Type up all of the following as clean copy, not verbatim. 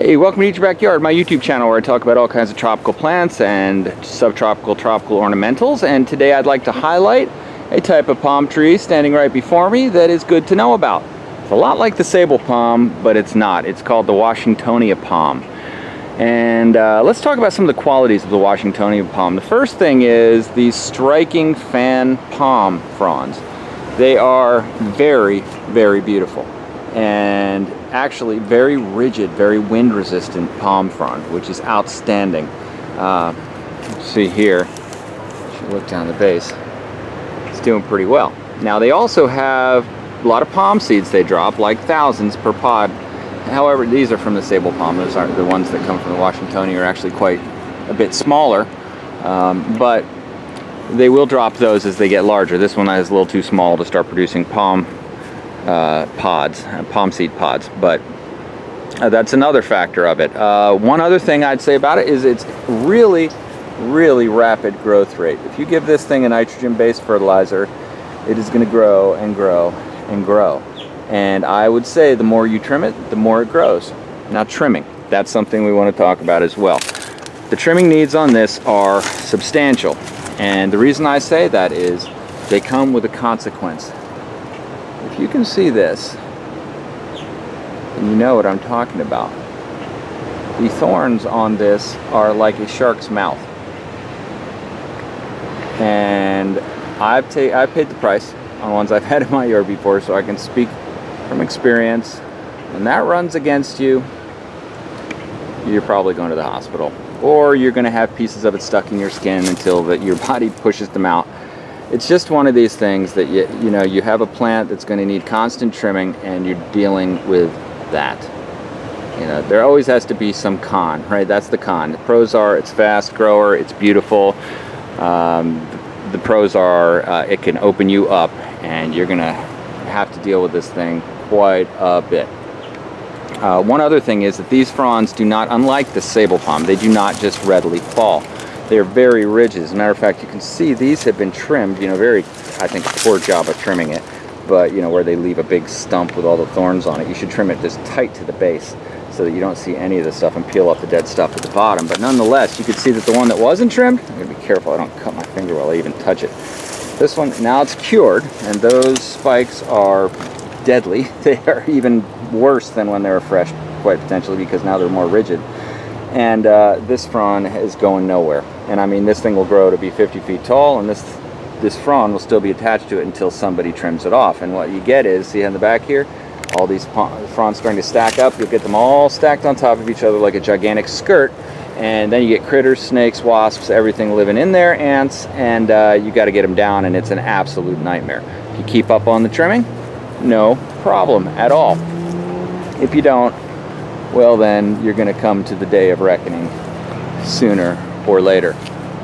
Hey, welcome to Eat Your Backyard, my YouTube channel where I talk about all kinds of tropical plants and subtropical, tropical ornamentals. And today I'd like to highlight a type of palm tree standing right before me that is good to know about. It's a lot like the sable palm, but it's not. It's called the Washingtonia palm. And let's talk about some of the qualities of the Washingtonia palm. The first thing is these striking fan palm fronds. They are very, very beautiful. And actually very rigid, very wind resistant palm frond, which is outstanding. See here, if you look down the base, it's doing pretty well. Now they also have a lot of palm seeds they drop, like thousands per pod. However, these are from the sable palm. Those aren't the ones that come from the Washingtonia, are actually quite a bit smaller, but they will drop those as they get larger. This one is a little too small to start producing palm seed pods, but that's another factor of it. One other thing I'd say about it is it's really rapid growth rate. If you give this thing a nitrogen-based fertilizer, it is going to grow and grow and grow. And I would say the more you trim it, the more it grows. Now trimming, that's something we want to talk about as well. The trimming needs on this are substantial, and the reason I say that is they come with a consequence. If you can see this, and you know what I'm talking about, the thorns on this are like a shark's mouth. And I've paid the price on ones I've had in my yard before, so I can speak from experience. When that runs against you, you're probably going to the hospital. Or you're going to have pieces of it stuck in your skin until your body pushes them out. It's just one of these things that you know, you have a plant that's going to need constant trimming, and you're dealing with that. You know, there always has to be some con, right? That's the con. The pros are it's fast grower, it's beautiful. The pros are it can open you up, and you're going to have to deal with this thing quite a bit. One other thing is that these fronds do not, unlike the sable palm, they do not just readily fall. They're very rigid. As a matter of fact, you can see these have been trimmed, you know, very, I think, poor job of trimming it, but, you know, where they leave a big stump with all the thorns on it. You should trim it just tight to the base so that you don't see any of the stuff and peel off the dead stuff at the bottom. But nonetheless, you can see that the one that wasn't trimmed, I'm going to be careful I don't cut my finger while I even touch it. This one, now it's cured, and those spikes are deadly. They are even worse than when they were fresh, quite potentially, because now they're more rigid. And this frond is going nowhere. And I mean, this thing will grow to be 50 feet tall, and this frond will still be attached to it until somebody trims it off. And what you get is, see in the back here, all these fronds starting to stack up. You'll get them all stacked on top of each other like a gigantic skirt. And then you get critters, snakes, wasps, everything living in there, ants, and you got to get them down, and it's an absolute nightmare. If you keep up on the trimming, no problem at all. If you don't, well, then you're going to come to the day of reckoning sooner or later.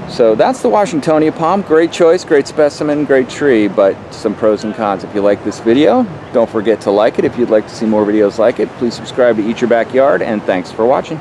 So that's the Washingtonia palm. Great choice, great specimen, great tree, but some pros and cons. If you like this video, don't forget to like it. If you'd like to see more videos like it, please subscribe to Eat Your Backyard, and thanks for watching.